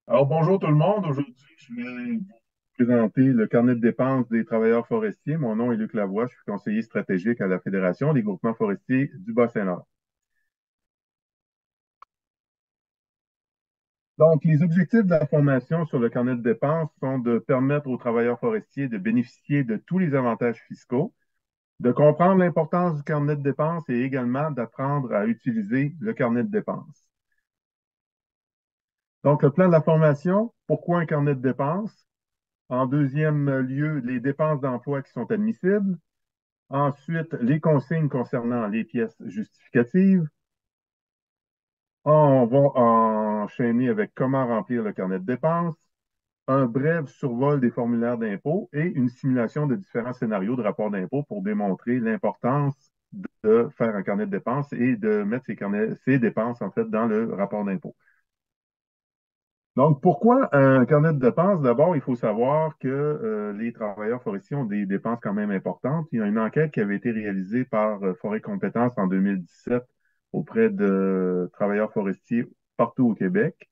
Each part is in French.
Alors, bonjour tout le monde. Aujourd'hui, je vais vous présenter le carnet de dépenses des travailleurs forestiers. Mon nom est Luc Lavoie. Je suis conseiller stratégique à la Fédération des groupements forestiers du Bas-Saint-Laurent. Donc, les objectifs de la formation sur le carnet de dépenses sont de permettre aux travailleurs forestiers de bénéficier de tous les avantages fiscaux, de comprendre l'importance du carnet de dépenses et également d'apprendre à utiliser le carnet de dépenses. Donc, le plan de la formation, pourquoi un carnet de dépenses? En deuxième lieu, les dépenses d'emploi qui sont admissibles. Ensuite, les consignes concernant les pièces justificatives. On va enchaîner avec comment remplir le carnet de dépenses, un bref survol des formulaires d'impôt et une simulation de différents scénarios de rapport d'impôt pour démontrer l'importance de faire un carnet de dépenses et de mettre ces dépenses en fait dans le rapport d'impôt. Donc, pourquoi un carnet de dépenses? D'abord, il faut savoir que les travailleurs forestiers ont des dépenses quand même importantes. Il y a une enquête qui avait été réalisée par Forêt Compétences en 2017 auprès de travailleurs forestiers partout au Québec.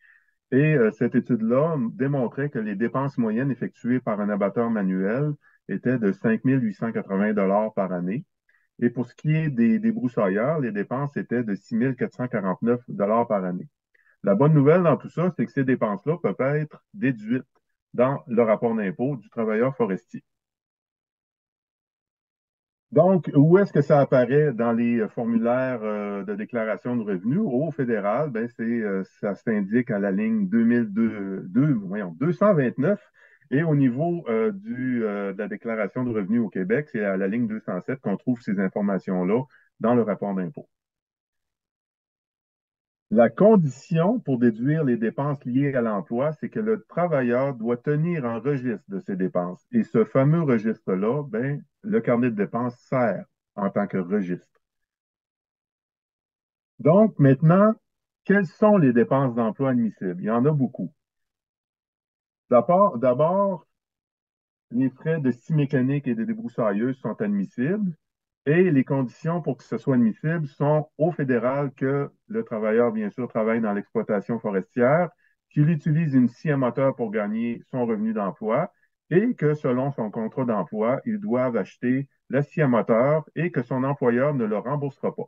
Et cette étude-là démontrait que les dépenses moyennes effectuées par un abatteur manuel étaient de 5 880 par année. Et pour ce qui est des broussailleurs, les dépenses étaient de 6 449 par année. La bonne nouvelle dans tout ça, c'est que ces dépenses-là peuvent être déduites dans le rapport d'impôt du travailleur forestier. Donc, où est-ce que ça apparaît dans les formulaires de déclaration de revenus? Au fédéral, ben ça s'indique à la ligne 229. Et au niveau de la déclaration de revenus au Québec, c'est à la ligne 207 qu'on trouve ces informations-là dans le rapport d'impôt. La condition pour déduire les dépenses liées à l'emploi, c'est que le travailleur doit tenir un registre de ses dépenses. Et ce fameux registre-là, ben, le carnet de dépenses sert en tant que registre. Donc, maintenant, quelles sont les dépenses d'emploi admissibles? Il y en a beaucoup. D'abord, les frais de scie mécanique et de débroussailleuse sont admissibles. Et les conditions pour que ce soit admissible sont au fédéral que le travailleur, bien sûr, travaille dans l'exploitation forestière, qu'il utilise une scie à moteur pour gagner son revenu d'emploi et que selon son contrat d'emploi, ils doivent acheter la scie à moteur et que son employeur ne le remboursera pas.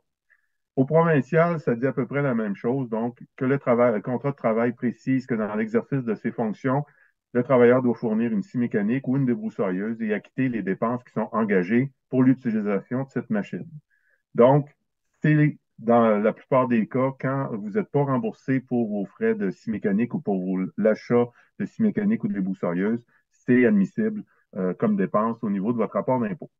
Au provincial, ça dit à peu près la même chose, donc que le contrat de travail précise que dans l'exercice de ses fonctions, le travailleur doit fournir une scie mécanique ou une débroussailleuse et acquitter les dépenses qui sont engagées pour l'utilisation de cette machine. Donc, c'est dans la plupart des cas, quand vous n'êtes pas remboursé pour vos frais de scie mécanique ou pour l'achat de scie mécanique ou de débroussailleuse, c'est admissible comme dépense au niveau de votre rapport d'impôt.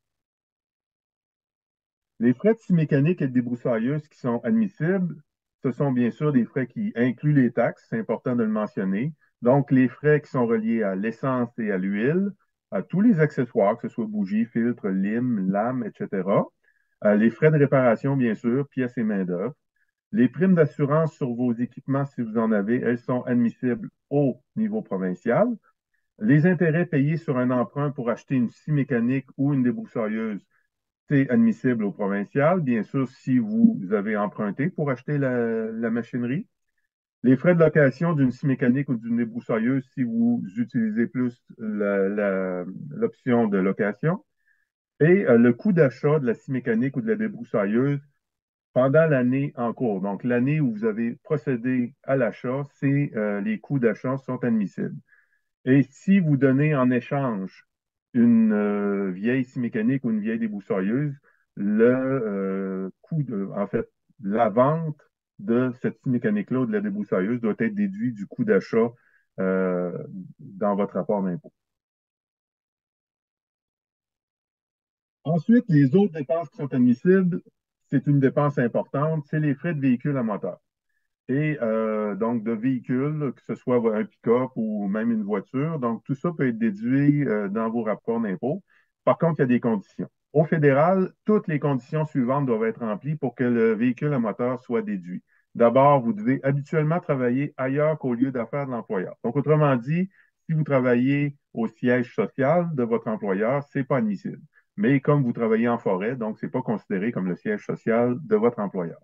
Les frais de scie mécanique et de débroussailleuse qui sont admissibles, ce sont bien sûr des frais qui incluent les taxes, c'est important de le mentionner. Donc, les frais qui sont reliés à l'essence et à l'huile, à tous les accessoires, que ce soit bougies, filtres, limes, lames, etc. Les frais de réparation, bien sûr, pièces et main-d'œuvre. Les primes d'assurance sur vos équipements, si vous en avez, elles sont admissibles au niveau provincial. Les intérêts payés sur un emprunt pour acheter une scie mécanique ou une débroussailleuse, c'est admissible au provincial, bien sûr, si vous avez emprunté pour acheter la machinerie. Les frais de location d'une scie mécanique ou d'une débroussailleuse, si vous utilisez plus l'option de location. Et le coût d'achat de la scie mécanique ou de la débroussailleuse pendant l'année en cours. Donc, l'année où vous avez procédé à l'achat, les coûts d'achat sont admissibles. Et si vous donnez en échange une vieille scie mécanique ou une vieille débroussailleuse, en fait, la vente de cette scie mécanique-là ou de la débroussailleuse doit être déduit du coût d'achat euh, dans votre rapport d'impôt. Ensuite, les autres dépenses qui sont admissibles, c'est une dépense importante, c'est les frais de véhicule à moteur. Et donc, de véhicules, que ce soit un pick-up ou même une voiture. Donc, tout ça peut être déduit dans vos rapports d'impôt. Par contre, il y a des conditions. Au fédéral, toutes les conditions suivantes doivent être remplies pour que le véhicule à moteur soit déduit. D'abord, vous devez habituellement travailler ailleurs qu'au lieu d'affaires de l'employeur. Donc, autrement dit, si vous travaillez au siège social de votre employeur, ce n'est pas admissible. Mais comme vous travaillez en forêt, donc ce n'est pas considéré comme le siège social de votre employeur.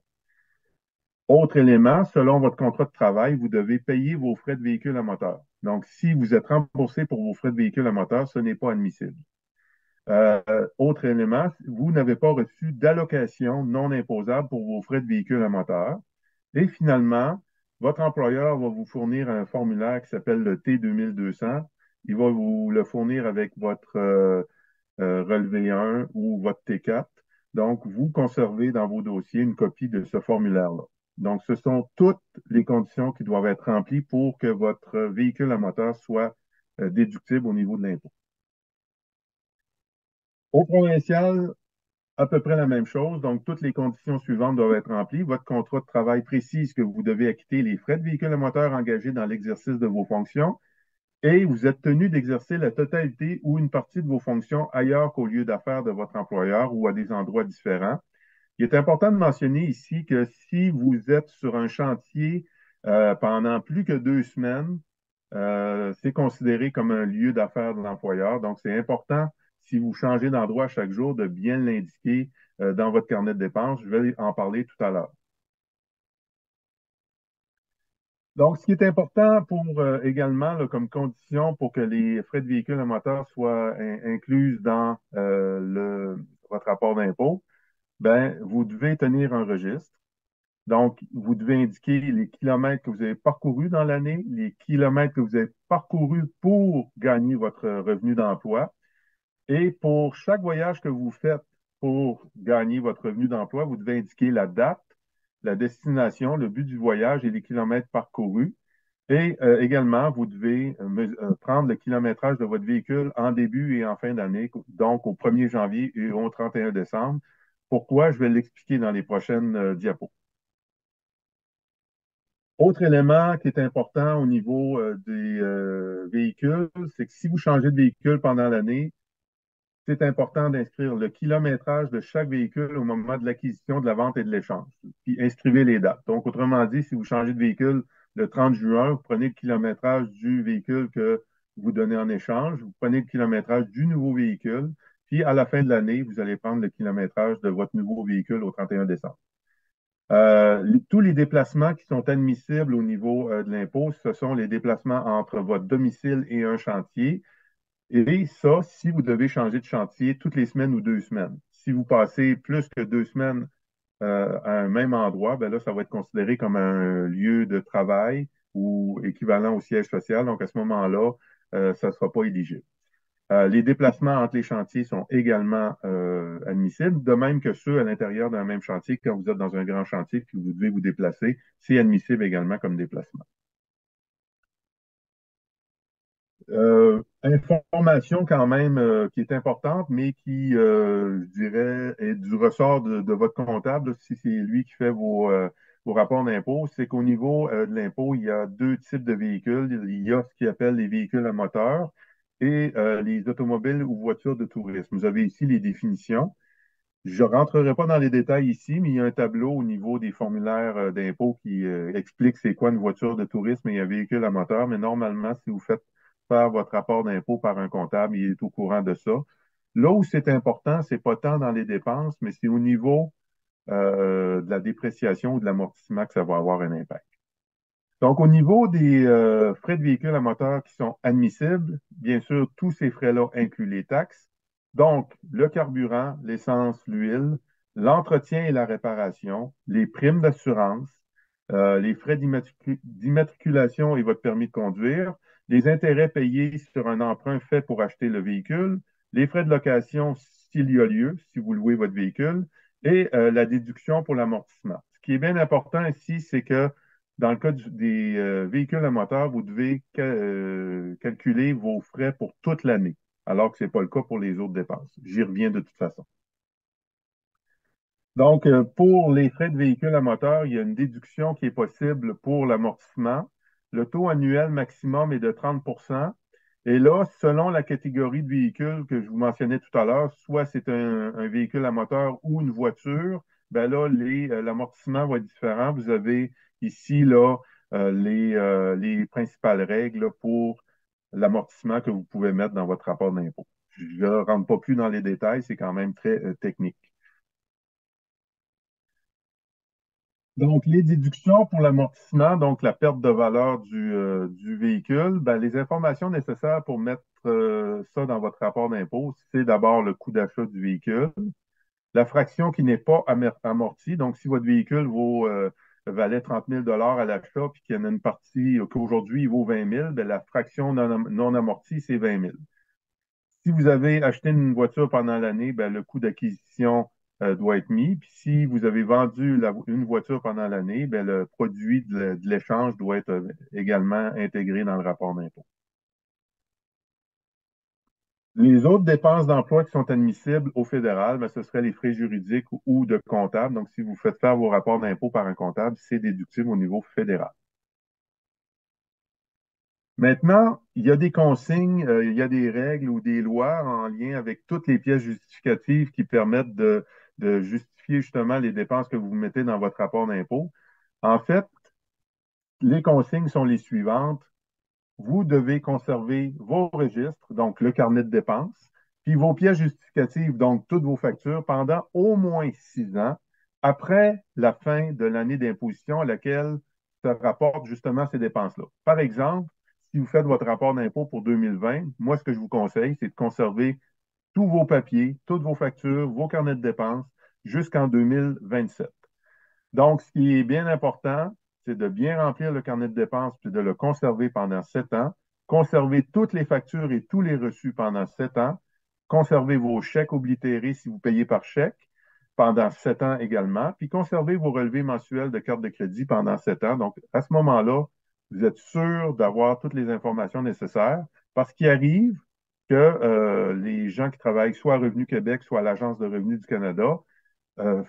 Autre élément, selon votre contrat de travail, vous devez payer vos frais de véhicule à moteur. Donc, si vous êtes remboursé pour vos frais de véhicule à moteur, ce n'est pas admissible. Euh, Autre élément, vous n'avez pas reçu d'allocation non imposable pour vos frais de véhicule à moteur. Et finalement, votre employeur va vous fournir un formulaire qui s'appelle le T2200. Il va vous le fournir avec votre relevé 1 ou votre T4. Donc, vous conservez dans vos dossiers une copie de ce formulaire-là. Donc, ce sont toutes les conditions qui doivent être remplies pour que votre véhicule à moteur soit déductible au niveau de l'impôt. Au provincial, à peu près la même chose. Donc, toutes les conditions suivantes doivent être remplies. Votre contrat de travail précise que vous devez acquitter les frais de véhicule à moteur engagés dans l'exercice de vos fonctions et vous êtes tenu d'exercer la totalité ou une partie de vos fonctions ailleurs qu'au lieu d'affaires de votre employeur ou à des endroits différents. Il est important de mentionner ici que si vous êtes sur un chantier pendant plus que 2 semaines, c'est considéré comme un lieu d'affaires de l'employeur. Donc, c'est important, si vous changez d'endroit chaque jour, de bien l'indiquer dans votre carnet de dépenses. Je vais en parler tout à l'heure. Donc, ce qui est important pour également là, comme condition pour que les frais de véhicule à moteur soient inclus dans votre rapport d'impôt, ben, vous devez tenir un registre. Donc, vous devez indiquer les kilomètres que vous avez parcourus dans l'année, les kilomètres que vous avez parcourus pour gagner votre revenu d'emploi. Et pour chaque voyage que vous faites pour gagner votre revenu d'emploi, vous devez indiquer la date, la destination, le but du voyage et les kilomètres parcourus. Et également, vous devez prendre le kilométrage de votre véhicule en début et en fin d'année, donc au 1er janvier et au 31 décembre. Pourquoi? Je vais l'expliquer dans les prochaines diapos. Autre élément qui est important au niveau des véhicules, c'est que si vous changez de véhicule pendant l'année, c'est important d'inscrire le kilométrage de chaque véhicule au moment de l'acquisition, de la vente et de l'échange. Puis inscrivez les dates. Donc, autrement dit, si vous changez de véhicule le 30 juin, vous prenez le kilométrage du véhicule que vous donnez en échange, vous prenez le kilométrage du nouveau véhicule, puis à la fin de l'année, vous allez prendre le kilométrage de votre nouveau véhicule au 31 décembre. Tous les déplacements qui sont admissibles au niveau de l'impôt, ce sont les déplacements entre votre domicile et un chantier. Et ça, si vous devez changer de chantier toutes les semaines ou 2 semaines. Si vous passez plus que 2 semaines à un même endroit, ben là, ça va être considéré comme un lieu de travail ou équivalent au siège social. Donc, à ce moment-là, ça ne sera pas éligible. Les déplacements entre les chantiers sont également admissibles, de même que ceux à l'intérieur d'un même chantier. Quand vous êtes dans un grand chantier et que vous devez vous déplacer, c'est admissible également comme déplacement. Information quand même qui est importante, mais qui, je dirais, est du ressort de votre comptable, si c'est lui qui fait vos rapports d'impôt, c'est qu'au niveau de l'impôt, il y a deux types de véhicules. Il y a ce qu'il appelle les véhicules à moteur et les automobiles ou voitures de tourisme. Vous avez ici les définitions. Je ne rentrerai pas dans les détails ici, mais il y a un tableau au niveau des formulaires d'impôt qui explique c'est quoi une voiture de tourisme et un véhicule à moteur. Mais normalement, si vous faites faire votre rapport d'impôt par un comptable, il est au courant de ça. Là où c'est important, c'est pas tant dans les dépenses, mais c'est au niveau de la dépréciation ou de l'amortissement que ça va avoir un impact. Donc, au niveau des frais de véhicule à moteur qui sont admissibles, bien sûr, tous ces frais-là incluent les taxes. Donc, le carburant, l'essence, l'huile, l'entretien et la réparation, les primes d'assurance, les frais d'immatriculation et votre permis de conduire, les intérêts payés sur un emprunt fait pour acheter le véhicule, les frais de location s'il y a lieu, si vous louez votre véhicule, et la déduction pour l'amortissement. Ce qui est bien important ici, c'est que dans le cas des véhicules à moteur, vous devez calculer vos frais pour toute l'année, alors que ce n'est pas le cas pour les autres dépenses. J'y reviens de toute façon. Donc, pour les frais de véhicules à moteur, il y a une déduction qui est possible pour l'amortissement. Le taux annuel maximum est de 30. Et là, selon la catégorie de véhicule que je vous mentionnais tout à l'heure, soit c'est un véhicule à moteur ou une voiture, ben là, l'amortissement va être différent. Vous avez ici là, les principales règles pour l'amortissement que vous pouvez mettre dans votre rapport d'impôt. Je ne rentre pas plus dans les détails, c'est quand même très technique. Donc, les déductions pour l'amortissement, donc la perte de valeur du véhicule, ben, les informations nécessaires pour mettre ça dans votre rapport d'impôt, c'est d'abord le coût d'achat du véhicule, la fraction qui n'est pas amortie. Donc, si votre véhicule valait 30 000 à l'achat, puis qu'il y en a une partie qu'aujourd'hui il vaut 20 000, ben, la fraction non amortie, c'est 20 000. Si vous avez acheté une voiture pendant l'année, ben, le coût d'acquisition doit être mis. Puis si vous avez vendu une voiture pendant l'année, ben, le produit de l'échange doit être également intégré dans le rapport d'impôt. Les autres dépenses d'emploi qui sont admissibles au fédéral, ben, ce seraient les frais juridiques ou de comptable. Donc, si vous faites faire vos rapports d'impôt par un comptable, c'est déductible au niveau fédéral. Maintenant, il y a des consignes, il y a des règles ou des lois en lien avec toutes les pièces justificatives qui permettent de justifier justement les dépenses que vous mettez dans votre rapport d'impôt. En fait, les consignes sont les suivantes. Vous devez conserver vos registres, donc le carnet de dépenses, puis vos pièces justificatives, donc toutes vos factures, pendant au moins 6 ans après la fin de l'année d'imposition à laquelle se rapportent justement ces dépenses-là. Par exemple, si vous faites votre rapport d'impôt pour 2020, moi, ce que je vous conseille, c'est de conserver tous vos papiers, toutes vos factures, vos carnets de dépenses jusqu'en 2027. Donc, ce qui est bien important, c'est de bien remplir le carnet de dépenses puis de le conserver pendant 7 ans, conserver toutes les factures et tous les reçus pendant 7 ans, conserver vos chèques oblitérés si vous payez par chèque pendant 7 ans également, puis conserver vos relevés mensuels de carte de crédit pendant 7 ans. Donc, à ce moment-là, vous êtes sûr d'avoir toutes les informations nécessaires parce qu'il arrive que les gens qui travaillent soit à Revenu Québec, soit à l'Agence de revenus du Canada,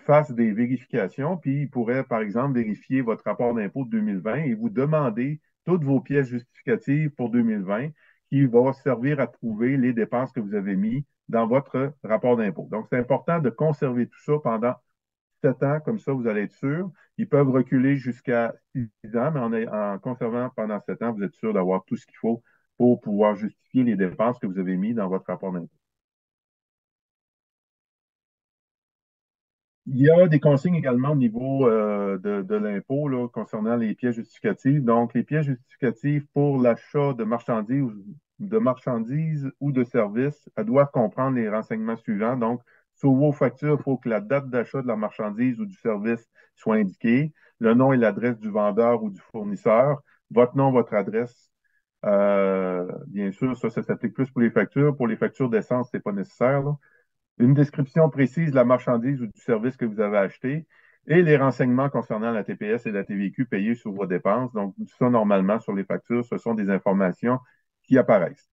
fasse des vérifications, puis il pourrait, par exemple, vérifier votre rapport d'impôt de 2020 et vous demander toutes vos pièces justificatives pour 2020 qui va servir à prouver les dépenses que vous avez mises dans votre rapport d'impôt. Donc, c'est important de conserver tout ça pendant 7 ans, comme ça, vous allez être sûr. Ils peuvent reculer jusqu'à 6 ans, mais en conservant pendant 7 ans, vous êtes sûr d'avoir tout ce qu'il faut pour pouvoir justifier les dépenses que vous avez mises dans votre rapport d'impôt. Il y a des consignes également au niveau de l'impôt là, concernant les pièces justificatives. Donc, les pièces justificatives pour l'achat de marchandises ou de services, elles doivent comprendre les renseignements suivants. Donc, sur vos factures, il faut que la date d'achat de la marchandise ou du service soit indiquée, le nom et l'adresse du vendeur ou du fournisseur, votre nom, votre adresse. Bien sûr, ça s'applique plus pour les factures. Pour les factures d'essence, ce n'est pas nécessaire, là. Une description précise de la marchandise ou du service que vous avez acheté et les renseignements concernant la TPS et la TVQ payées sur vos dépenses. Donc, ça, normalement, sur les factures, ce sont des informations qui apparaissent.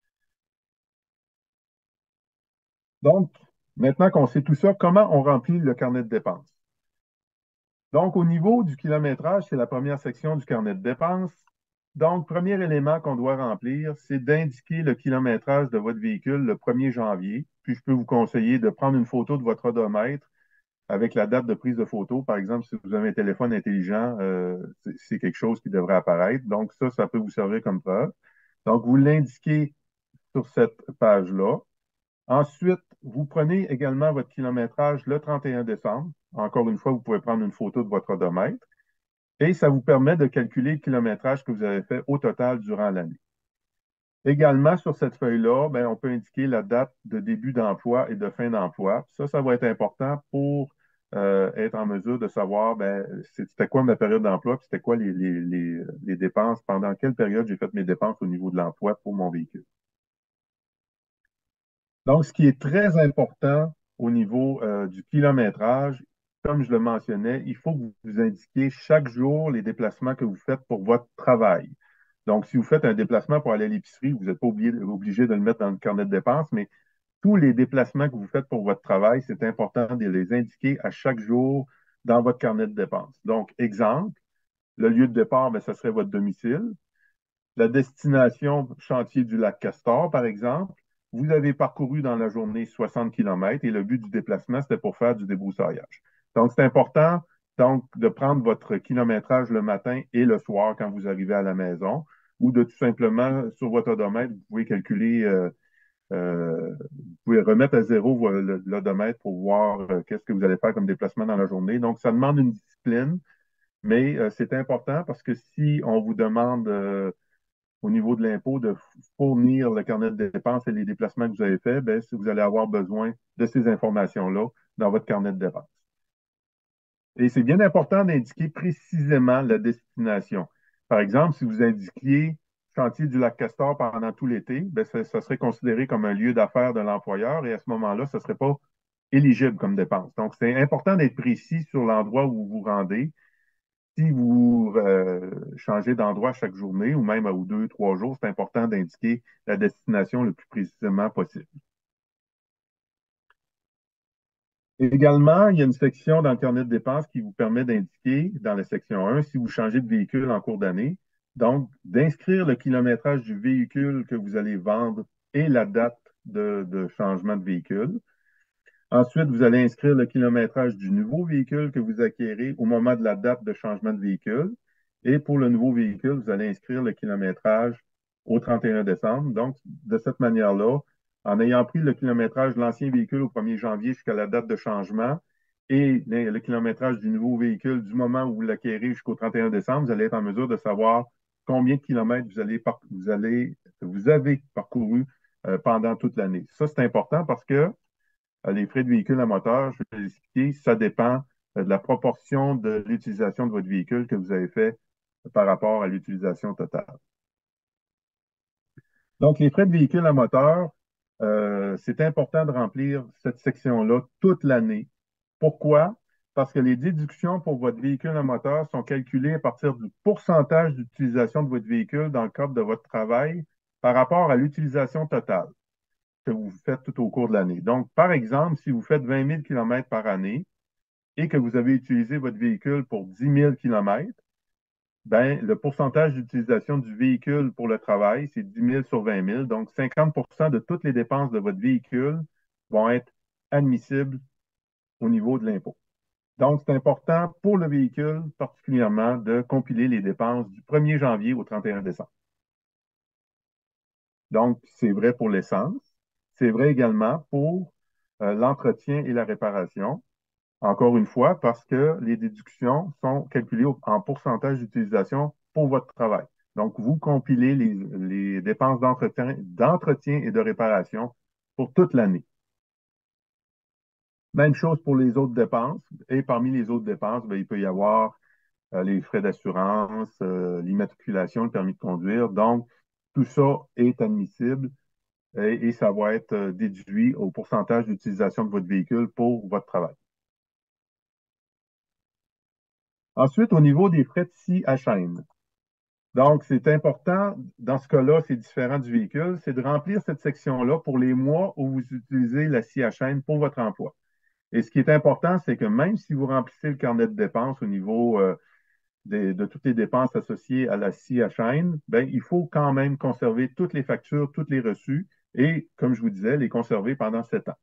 Donc, maintenant qu'on sait tout ça, comment on remplit le carnet de dépenses? Donc, au niveau du kilométrage, c'est la première section du carnet de dépenses. Donc, premier élément qu'on doit remplir, c'est d'indiquer le kilométrage de votre véhicule le 1er janvier. Puis, je peux vous conseiller de prendre une photo de votre odomètre avec la date de prise de photo. Par exemple, si vous avez un téléphone intelligent, c'est quelque chose qui devrait apparaître. Donc, ça peut vous servir comme preuve. Donc, vous l'indiquez sur cette page-là. Ensuite, vous prenez également votre kilométrage le 31 décembre. Encore une fois, vous pouvez prendre une photo de votre odomètre et ça vous permet de calculer le kilométrage que vous avez fait au total durant l'année. Également, sur cette feuille-là, ben, on peut indiquer la date de début d'emploi et de fin d'emploi. Ça va être important pour être en mesure de savoir ben, c'était quoi ma période d'emploi, puis c'était quoi les dépenses, pendant quelle période j'ai fait mes dépenses au niveau de l'emploi pour mon véhicule. Donc, ce qui est très important au niveau du kilométrage, comme je le mentionnais, il faut que vous indiquiez chaque jour les déplacements que vous faites pour votre travail. Donc, si vous faites un déplacement pour aller à l'épicerie, vous n'êtes pas obligé de le mettre dans le carnet de dépenses, mais tous les déplacements que vous faites pour votre travail, c'est important de les indiquer à chaque jour dans votre carnet de dépenses. Donc, exemple, le lieu de départ, ben, ce serait votre domicile. La destination chantier du lac Castor, par exemple, vous avez parcouru dans la journée 60 km et le but du déplacement, c'était pour faire du débroussaillage. Donc, c'est important donc, de prendre votre kilométrage le matin et le soir quand vous arrivez à la maison ou de tout simplement, sur votre odomètre, vous pouvez calculer, vous pouvez remettre à zéro l'odomètre pour voir qu'est-ce que vous allez faire comme déplacement dans la journée. Donc, ça demande une discipline Mais c'est important parce que si on vous demande au niveau de l'impôt de fournir le carnet de dépenses et les déplacements que vous avez faits, ben, vous allez avoir besoin de ces informations-là dans votre carnet de dépenses. Et c'est bien important d'indiquer précisément la destination. Par exemple, si vous indiquiez chantier du lac Castor pendant tout l'été, ben, ça serait considéré comme un lieu d'affaires de l'employeur et à ce moment-là, ça ne serait pas éligible comme dépense. Donc, c'est important d'être précis sur l'endroit où vous vous rendez. Si vous changez d'endroit chaque journée ou même aux 2, 3 jours, c'est important d'indiquer la destination le plus précisément possible. Également, il y a une section dans le carnet de dépenses qui vous permet d'indiquer, dans la section 1, si vous changez de véhicule en cours d'année, donc d'inscrire le kilométrage du véhicule que vous allez vendre et la date de changement de véhicule. Ensuite, vous allez inscrire le kilométrage du nouveau véhicule que vous acquérez au moment de la date de changement de véhicule. Et pour le nouveau véhicule, vous allez inscrire le kilométrage au 31 décembre. Donc, de cette manière-là, en ayant pris le kilométrage de l'ancien véhicule au 1er janvier jusqu'à la date de changement et le kilométrage du nouveau véhicule du moment où vous l'acquérez jusqu'au 31 décembre, vous allez être en mesure de savoir combien de kilomètres vous avez parcouru pendant toute l'année. Ça, c'est important parce que les frais de véhicule à moteur, je vais l'expliquer, ça dépend de la proportion de l'utilisation de votre véhicule que vous avez fait par rapport à l'utilisation totale. Donc, les frais de véhicule à moteur, c'est important de remplir cette section-là toute l'année. Pourquoi? Parce que les déductions pour votre véhicule à moteur sont calculées à partir du pourcentage d'utilisation de votre véhicule dans le cadre de votre travail par rapport à l'utilisation totale que vous faites tout au cours de l'année. Donc, par exemple, si vous faites 20 000 km par année et que vous avez utilisé votre véhicule pour 10 000 km, ben, le pourcentage d'utilisation du véhicule pour le travail, c'est 10 000 sur 20 000. Donc, 50 de toutes les dépenses de votre véhicule vont être admissibles au niveau de l'impôt. Donc, c'est important pour le véhicule, particulièrement, de compiler les dépenses du 1er janvier au 31 décembre. Donc, c'est vrai pour l'essence. C'est vrai également pour l'entretien et la réparation. Encore une fois, parce que les déductions sont calculées en pourcentage d'utilisation pour votre travail. Donc, vous compilez les dépenses d'entretien et de réparation pour toute l'année. Même chose pour les autres dépenses. Et parmi les autres dépenses, bien, il peut y avoir les frais d'assurance, l'immatriculation, le permis de conduire. Donc, tout ça est admissible et ça va être déduit au pourcentage d'utilisation de votre véhicule pour votre travail. Ensuite, au niveau des frais de scie à chaîne. Donc, c'est important, dans ce cas-là, c'est différent du véhicule, c'est de remplir cette section-là pour les mois où vous utilisez la scie à chaîne pour votre emploi. Et ce qui est important, c'est que même si vous remplissez le carnet de dépenses au niveau de toutes les dépenses associées à la scie à chaîne, ben, il faut quand même conserver toutes les factures, toutes les reçus et, comme je vous disais, les conserver pendant 7 ans.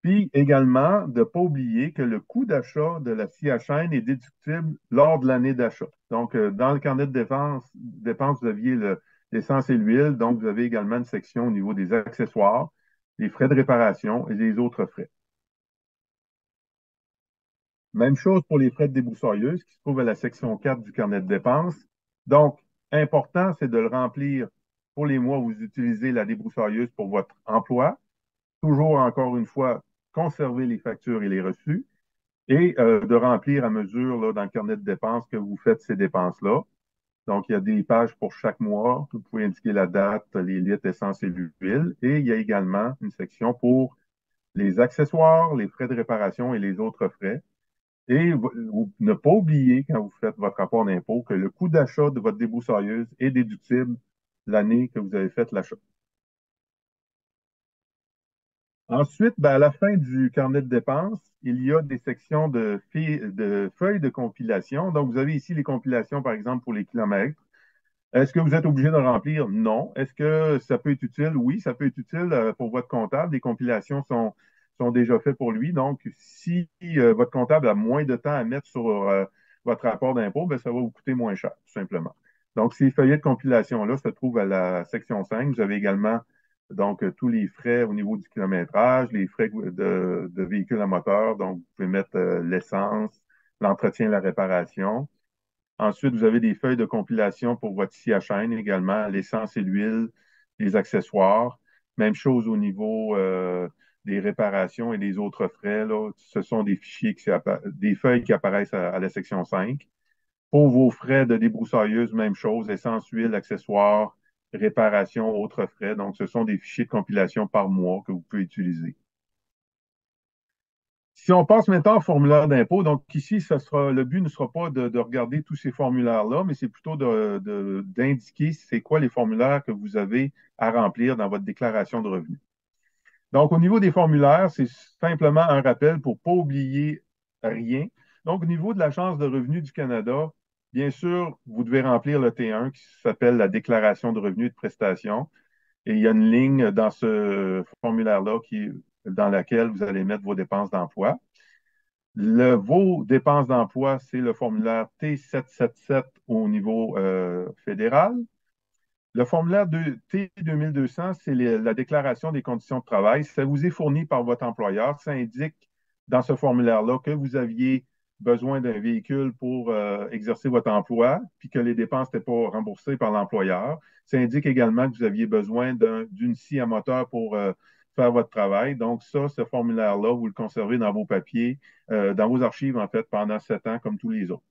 Puis également, de ne pas oublier que le coût d'achat de la scie à chaîne est déductible lors de l'année d'achat. Donc, dans le carnet de dépenses, vous aviez l'essence et l'huile. Donc, vous avez également une section au niveau des accessoires, les frais de réparation et les autres frais. Même chose pour les frais de débroussailleuse qui se trouvent à la section 4 du carnet de dépenses. Donc, important, c'est de le remplir pour les mois où vous utilisez la débroussailleuse pour votre emploi. Toujours, encore une fois, conserver les factures et les reçus et de remplir à mesure là, dans le carnet de dépenses que vous faites ces dépenses-là. Donc, il y a des pages pour chaque mois. Vous pouvez indiquer la date, les litres, essence et l'huile. Et il y a également une section pour les accessoires, les frais de réparation et les autres frais. Et ne pas oublier, quand vous faites votre rapport d'impôt, que le coût d'achat de votre débroussailleuse est déductible l'année que vous avez fait l'achat. Ensuite, ben, à la fin du carnet de dépenses, il y a des sections de feuilles de compilation. Donc, vous avez ici les compilations, par exemple, pour les kilomètres. Est-ce que vous êtes obligé de remplir? Non. Est-ce que ça peut être utile? Oui, ça peut être utile pour votre comptable. Les compilations sont déjà faites pour lui. Donc, si votre comptable a moins de temps à mettre sur votre rapport d'impôt, ben, ça va vous coûter moins cher, tout simplement. Donc, ces feuillets de compilation-là se trouvent à la section 5. Vous avez également donc tous les frais au niveau du kilométrage, les frais de véhicules à moteur. Donc, vous pouvez mettre l'essence, l'entretien et la réparation. Ensuite, vous avez des feuilles de compilation pour votre scie à chaîne également, l'essence et l'huile, les accessoires. Même chose au niveau des réparations et des autres frais, là. Ce sont des fichiers, des feuilles qui apparaissent à la section 5. Pour vos frais de débroussailleuse, même chose, essence, huile, accessoires, réparation, autres frais. Donc, ce sont des fichiers de compilation par mois que vous pouvez utiliser. Si on passe maintenant au formulaire d'impôt, donc ici, le but ne sera pas de regarder tous ces formulaires-là, mais c'est plutôt d'indiquer c'est quoi les formulaires que vous avez à remplir dans votre déclaration de revenus. Donc, au niveau des formulaires, c'est simplement un rappel pour ne pas oublier rien. Donc, au niveau de l'Agence de revenus du Canada, bien sûr, vous devez remplir le T1 qui s'appelle la déclaration de revenus et de prestations. Et il y a une ligne dans ce formulaire-là dans laquelle vous allez mettre vos dépenses d'emploi. Vos dépenses d'emploi, c'est le formulaire T777 au niveau fédéral. Le formulaire T 2200, c'est la déclaration des conditions de travail. Ça vous est fourni par votre employeur. Ça indique dans ce formulaire-là que vous aviez besoin d'un véhicule pour exercer votre emploi, puis que les dépenses n'étaient pas remboursées par l'employeur. Ça indique également que vous aviez besoin d'une scie à moteur pour faire votre travail. Donc, ça, ce formulaire-là, vous le conservez dans vos papiers, dans vos archives, en fait, pendant 7 ans, comme tous les autres.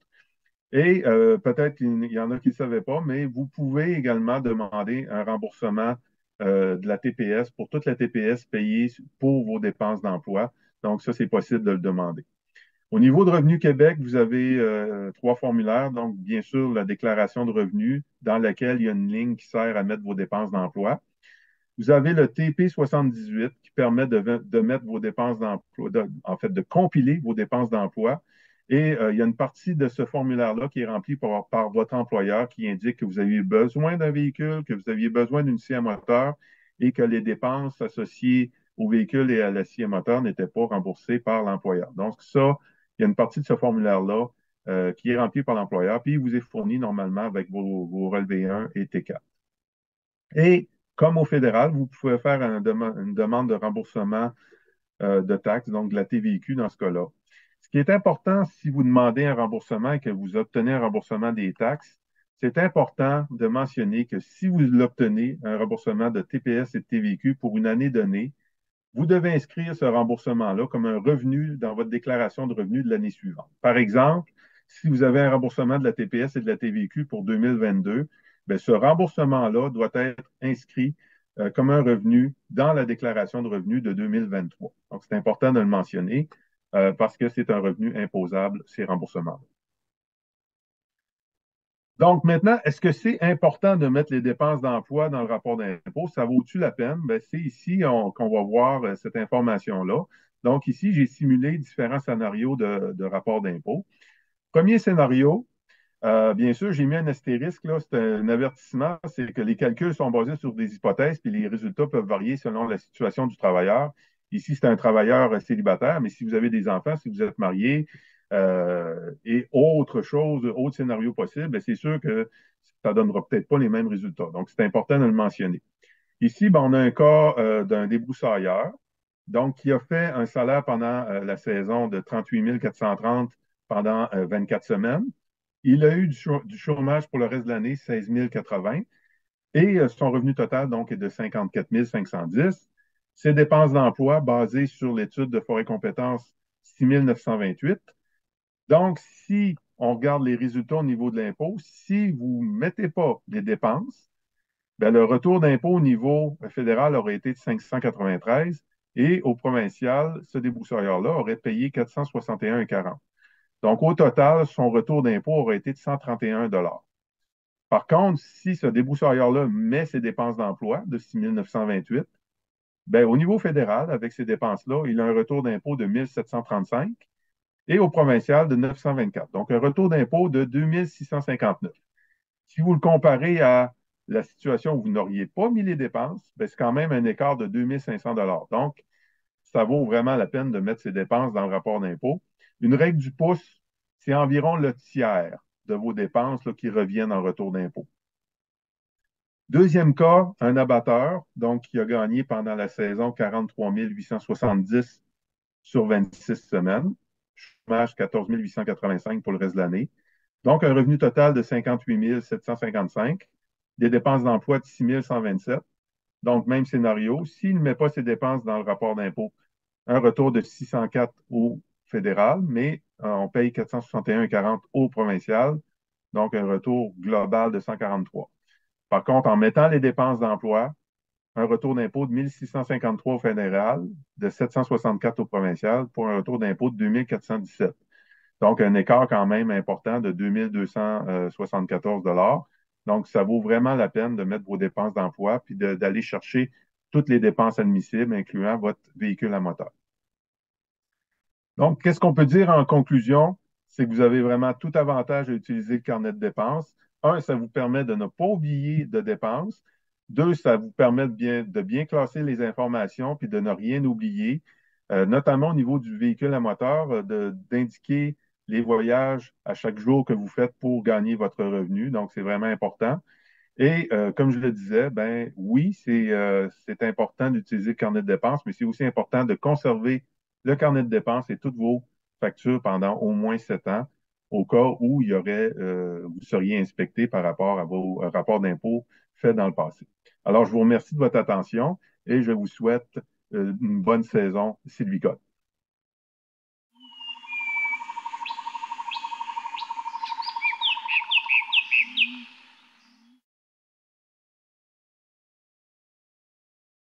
Et peut-être qu'il y en a qui ne savaient pas, mais vous pouvez également demander un remboursement de la TPS pour toute la TPS payée pour vos dépenses d'emploi. Donc, ça, c'est possible de le demander. Au niveau de Revenu Québec, vous avez 3 formulaires. Donc, bien sûr, la déclaration de revenus dans laquelle il y a une ligne qui sert à mettre vos dépenses d'emploi. Vous avez le TP 78 qui permet de mettre vos dépenses d'emploi, en fait, de compiler vos dépenses d'emploi. Et il y a une partie de ce formulaire-là qui est remplie par votre employeur qui indique que vous aviez besoin d'un véhicule, que vous aviez besoin d'une scie à moteur et que les dépenses associées au véhicule et à la scie à moteur n'étaient pas remboursées par l'employeur. Donc, ça, il y a une partie de ce formulaire-là qui est remplie par l'employeur, puis il vous est fourni normalement avec vos relevés 1 et T4. Et comme au fédéral, vous pouvez faire une demande de remboursement de taxes, donc de la TVQ dans ce cas-là. Ce qui est important si vous demandez un remboursement et que vous obtenez un remboursement des taxes, c'est important de mentionner que si vous l'obtenez, un remboursement de TPS et de TVQ pour une année donnée, vous devez inscrire ce remboursement-là comme un revenu dans votre déclaration de revenus de l'année suivante. Par exemple, si vous avez un remboursement de la TPS et de la TVQ pour 2022, bien, ce remboursement-là doit être inscrit comme un revenu dans la déclaration de revenus de 2023. Donc, c'est important de le mentionner parce que c'est un revenu imposable, ces remboursements-là. Donc maintenant, est-ce que c'est important de mettre les dépenses d'emploi dans le rapport d'impôt? Ça vaut-tu la peine? Bien, c'est ici qu'on va voir cette information-là. Donc ici, j'ai simulé différents scénarios de rapport d'impôt. Premier scénario, bien sûr, j'ai mis un astérisque, là, c'est un avertissement, c'est que les calculs sont basés sur des hypothèses, puis les résultats peuvent varier selon la situation du travailleur. Ici, c'est un travailleur célibataire, mais si vous avez des enfants, si vous êtes marié, et autre chose, autre scénario possible, ben, c'est sûr que ça ne donnera peut-être pas les mêmes résultats. Donc, c'est important de le mentionner. Ici, ben, on a un cas d'un débroussailleur, donc qui a fait un salaire pendant la saison de 38 430 pendant 24 semaines. Il a eu du chômage pour le reste de l'année, 16 080. Et son revenu total, donc, est de 54 510. Ses dépenses d'emploi, basées sur l'étude de forêt compétences, 6 928. Donc, si on regarde les résultats au niveau de l'impôt, si vous ne mettez pas les dépenses, bien, le retour d'impôt au niveau fédéral aurait été de 593 et au provincial, ce débroussailleur-là aurait payé 461,40. Donc, au total, son retour d'impôt aurait été de 131 $. Par contre, si ce débroussailleur-là met ses dépenses d'emploi de 6 928, bien, au niveau fédéral, avec ces dépenses-là, il a un retour d'impôt de 1 735 et au provincial de 924. Donc, un retour d'impôt de 2 659. Si vous le comparez à la situation où vous n'auriez pas mis les dépenses, ben, c'est quand même un écart de 2 500 $. Donc, ça vaut vraiment la peine de mettre ces dépenses dans le rapport d'impôt. Une règle du pouce, c'est environ le tiers de vos dépenses là, qui reviennent en retour d'impôt. Deuxième cas, un abatteur, donc qui a gagné pendant la saison 43 870 sur 26 semaines. chômage 14 885 pour le reste de l'année. Donc, un revenu total de 58 755, des dépenses d'emploi de 6 127. Donc, même scénario. S'il ne met pas ses dépenses dans le rapport d'impôt, un retour de 604 au fédéral, mais on paye 461,40 au provincial, donc un retour global de 143. Par contre, en mettant les dépenses d'emploi, un retour d'impôt de 1653 au fédéral, de 764 au provincial, pour un retour d'impôt de 2417. Donc, un écart quand même important de 2274 dollars. Donc, ça vaut vraiment la peine de mettre vos dépenses d'emploi puis d'aller chercher toutes les dépenses admissibles, incluant votre véhicule à moteur. Donc, qu'est-ce qu'on peut dire en conclusion? C'est que vous avez vraiment tout avantage à utiliser le carnet de dépenses. Un, ça vous permet de ne pas oublier de dépenses. Deux, ça vous permet de bien classer les informations puis de ne rien oublier, notamment au niveau du véhicule à moteur, d'indiquer les voyages à chaque jour que vous faites pour gagner votre revenu. Donc, c'est vraiment important. Et comme je le disais, ben oui, c'est important d'utiliser le carnet de dépenses, mais c'est aussi important de conserver le carnet de dépenses et toutes vos factures pendant au moins 7 ans, au cas où vous seriez inspecté par rapport à vos rapports d'impôts faits dans le passé. Alors, je vous remercie de votre attention et je vous souhaite une bonne saison sylvicole.